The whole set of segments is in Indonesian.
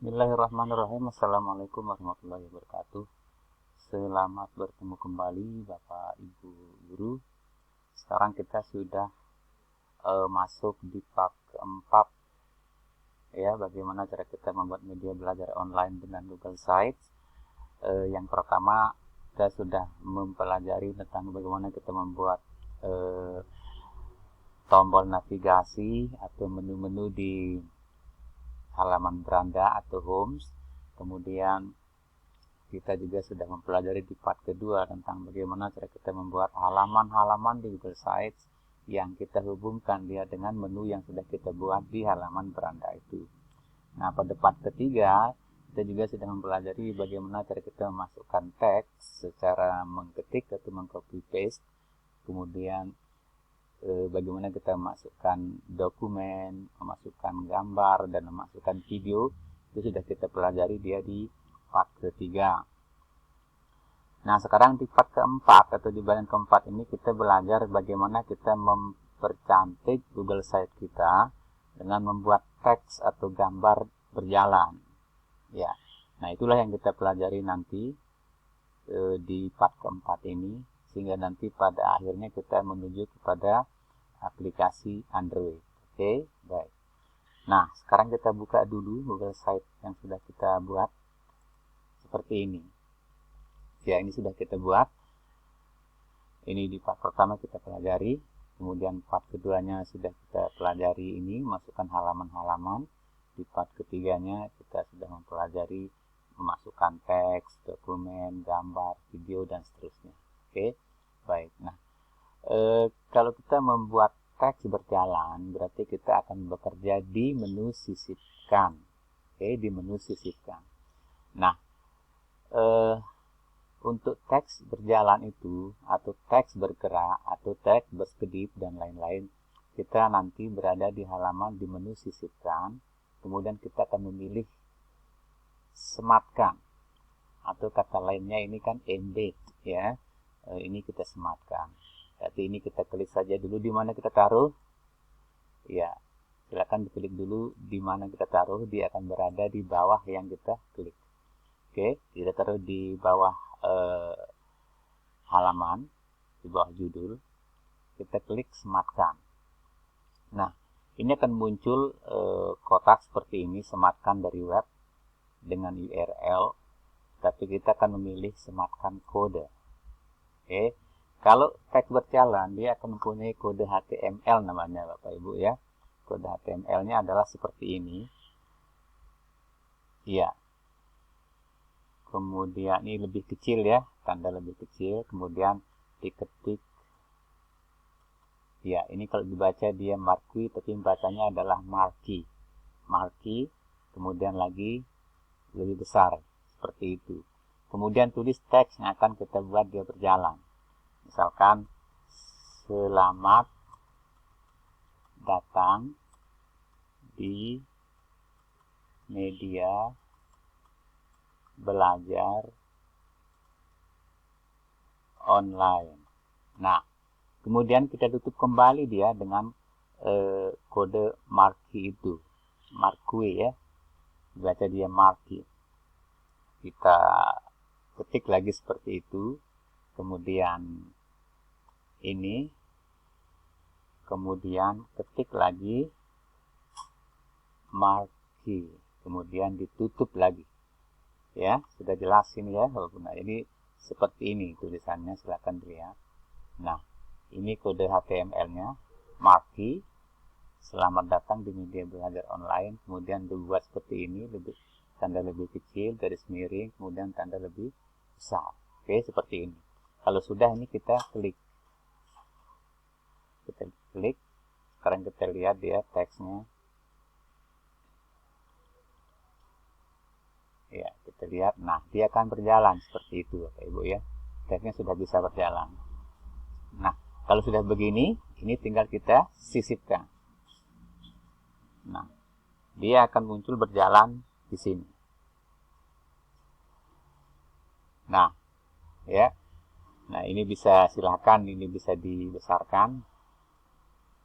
Bismillahirrahmanirrahim. Assalamualaikum warahmatullahi wabarakatuh. Selamat bertemu kembali Bapak Ibu Guru. Sekarang kita sudah masuk di part keempat, ya, bagaimana cara kita membuat media belajar online dengan Google Sites. Yang pertama, kita sudah mempelajari tentang bagaimana kita membuat tombol navigasi atau menu-menu di halaman beranda atau homes. Kemudian kita juga sudah mempelajari di part kedua tentang bagaimana cara kita membuat halaman-halaman di Google Sites yang kita hubungkan dia dengan menu yang sudah kita buat di halaman beranda itu. Nah, pada part ketiga kita juga sudah mempelajari bagaimana cara kita memasukkan teks secara mengketik atau mengcopy paste. Kemudian bagaimana kita memasukkan dokumen, memasukkan gambar, dan memasukkan video. Itu sudah kita pelajari dia di part ketiga. Nah, sekarang di part keempat atau di bagian keempat ini kita belajar bagaimana kita mempercantik Google Site kita dengan membuat teks atau gambar berjalan. Ya, nah itulah yang kita pelajari nanti di part keempat ini, sehingga nanti pada akhirnya kita menuju kepada aplikasi Android. Oke, baik. Nah, sekarang kita buka dulu Google Site yang sudah kita buat seperti ini. Ya, ini sudah kita buat. Ini di part pertama kita pelajari, kemudian part keduanya sudah kita pelajari ini, masukkan halaman-halaman. Di part ketiganya kita sudah mempelajari memasukkan teks, dokumen, gambar, video, dan seterusnya. Oke, baik. Nah, kalau kita membuat teks berjalan, berarti kita akan bekerja di menu sisipkan. Oke, di menu sisipkan. Nah, untuk teks berjalan itu, atau teks bergerak, atau teks berkedip, dan lain-lain, kita nanti berada di halaman di menu sisipkan. Kemudian kita akan memilih sematkan, atau kata lainnya ini kan embed, ya. Ini kita sematkan. Berarti ini kita klik saja dulu di mana kita taruh. Ya, silakan diklik dulu di mana kita taruh. Dia akan berada di bawah yang kita klik. Oke, kita taruh di bawah halaman, di bawah judul. Kita klik sematkan. Nah, ini akan muncul kotak seperti ini, sematkan dari web dengan URL. Tapi kita akan memilih sematkan kode. Oke. Kalau teks berjalan, dia akan mempunyai kode HTML namanya, Bapak Ibu, ya. Kode HTML-nya adalah seperti ini. Ya. Kemudian ini lebih kecil, ya, tanda lebih kecil. Kemudian diketik. Ya, ini kalau dibaca dia marquee, tapi bacanya adalah marquee. Marquee, kemudian lagi lebih besar, seperti itu. Kemudian tulis teks yang akan kita buat dia berjalan. Misalkan, selamat datang di media belajar online. Nah, kemudian kita tutup kembali dia dengan kode marquee itu. Marquee, ya. Baca dia marquee. Kita ketik lagi seperti itu. Kemudian ini. Kemudian ketik lagi marquee. Kemudian ditutup lagi. Ya, sudah jelas ini, ya. Nah, ini seperti ini tulisannya, silakan dilihat. Nah, ini kode HTML-nya, marquee, selamat datang di media belajar online. Kemudian dibuat seperti ini, tanda lebih kecil, garis miring, kemudian tanda lebih besar. Oke, seperti ini. Kalau sudah, ini kita klik. Kita klik. Sekarang kita lihat dia teksnya. Ya, kita lihat. Nah, dia akan berjalan seperti itu, Bapak Ibu, ya. Teksnya sudah bisa berjalan. Nah, kalau sudah begini, ini tinggal kita sisipkan. Nah, dia akan muncul berjalan di sini. Nah, ya. Nah, ini bisa silakan, ini bisa dibesarkan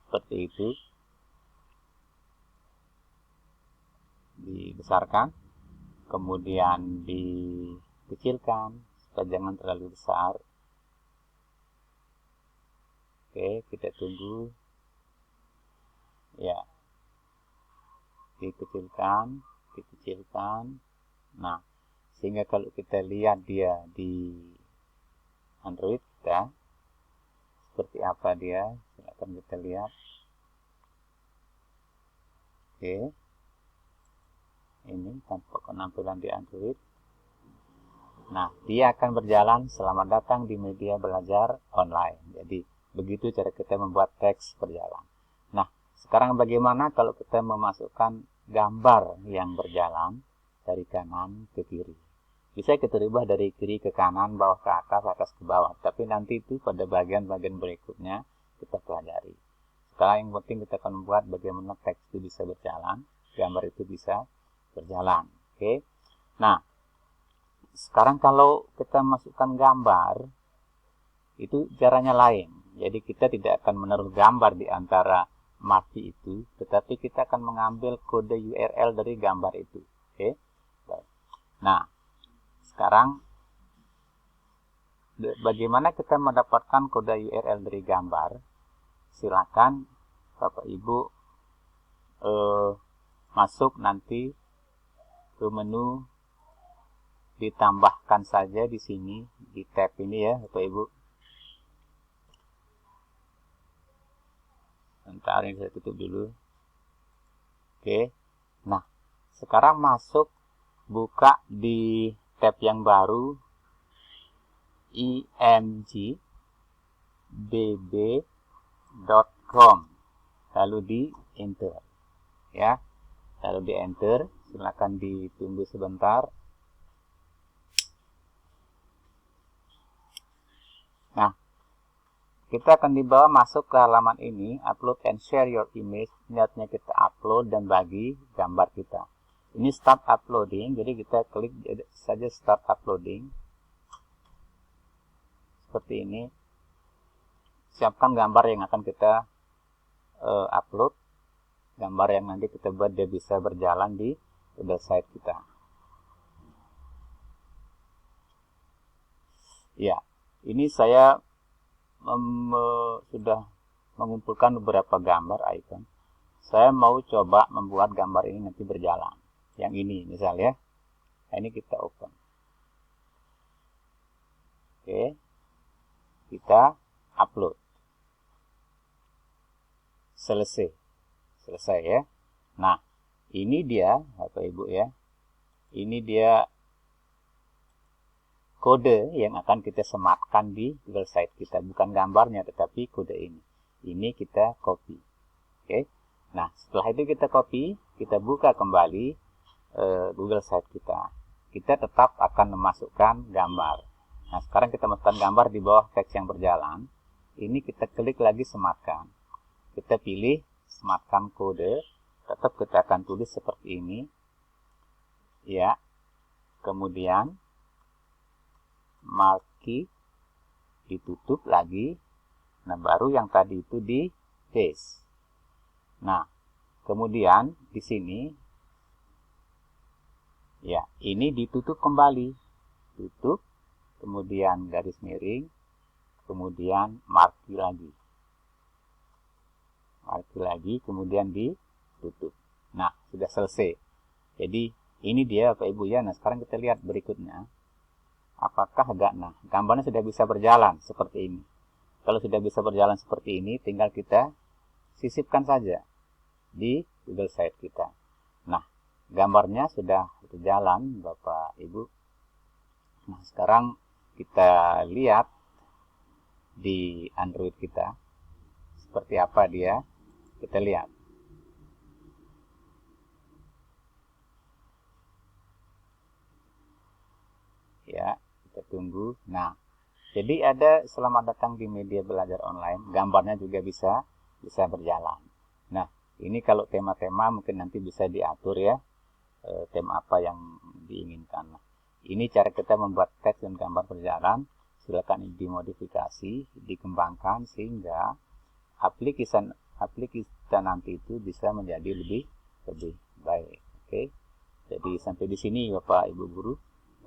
seperti itu. Dibesarkan. kemudian dikecilkan supaya jangan terlalu besar. Oke, kita tunggu. Ya, dikecilkan. Nah, sehingga kalau kita lihat dia di Android kita, seperti apa dia, silakan kita lihat. Oke, ini tampak penampilan di Android. Nah, dia akan berjalan. Selamat datang di media belajar online. Jadi, begitu cara kita membuat teks berjalan. Nah, sekarang bagaimana kalau kita memasukkan gambar yang berjalan dari kanan ke kiri? Bisa kita rubah dari kiri ke kanan, bawah ke atas ke bawah. Tapi nanti itu pada bagian-bagian berikutnya kita pelajari. Sekarang yang penting kita akan membuat bagaimana teks itu bisa berjalan, gambar itu bisa berjalan. Oke. Nah, sekarang kalau kita masukkan gambar, itu caranya lain. Jadi kita tidak akan menaruh gambar di antara marquee itu, tetapi kita akan mengambil kode URL dari gambar itu. Oke. Nah, sekarang bagaimana kita mendapatkan kode URL dari gambar? Silakan Bapak Ibu masuk nanti ke menu, ditambahkan saja di sini di tab ini ya Bapak Ibu. Bentar, ini saya tutup dulu. Oke. Nah, sekarang masuk, buka di tab yang baru, imgbb.com, lalu di enter ya, lalu di enter. Silakan ditunggu sebentar. Nah, kita akan dibawa masuk ke halaman ini, upload and share your image. Niatnya kita upload dan bagi gambar kita. Ini start uploading, jadi kita klik saja start uploading. Seperti ini. Siapkan gambar yang akan kita upload. Gambar yang nanti kita buat dia bisa berjalan di website kita. Ya, ini saya sudah mengumpulkan beberapa gambar icon. Saya mau coba membuat gambar ini nanti berjalan. Yang ini misalnya. Nah, ini kita open. Oke. Kita upload. Selesai ya. Nah, ini dia Bapak Ibu ya. Ini dia kode yang akan kita sematkan di Google Site kita. Bukan gambarnya, tetapi kode ini. Ini kita copy. Oke. Nah, setelah itu kita copy, kita buka kembali Google Site kita. Kita tetap akan memasukkan gambar. Nah, sekarang kita masukkan gambar di bawah teks yang berjalan. Ini kita klik lagi sematkan. Kita pilih sematkan kode. Tetap kita akan tulis seperti ini. Ya. Kemudian marquee ditutup lagi. Nah, baru yang tadi itu di paste. Nah, kemudian di sini ya, ini ditutup kembali. Tutup, kemudian garis miring, kemudian marquee lagi. Marquee lagi, kemudian ditutup. Nah, sudah selesai. Jadi, ini dia Bapak Ibu ya. Nah, sekarang kita lihat berikutnya. Apakah gambarnya sudah bisa berjalan seperti ini. Kalau sudah bisa berjalan seperti ini, tinggal kita sisipkan saja di Google Site kita. Nah, gambarnya sudah berjalan Bapak Ibu. Nah, sekarang kita lihat di Android kita seperti apa dia. Kita lihat. Ya, kita tunggu. Nah, jadi ada selamat datang di media belajar online. Gambarnya juga bisa berjalan. Nah, ini kalau tema-tema mungkin nanti bisa diatur ya. Tema apa yang diinginkan. Nah, ini cara kita membuat teks dan gambar berjalan. Silakan dimodifikasi, dikembangkan sehingga aplikasi kita nanti itu bisa menjadi lebih baik. Oke. Jadi sampai di sini Bapak Ibu Guru,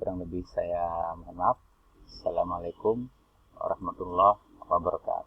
kurang lebih saya mohon maaf. Assalamualaikum warahmatullahi wabarakatuh.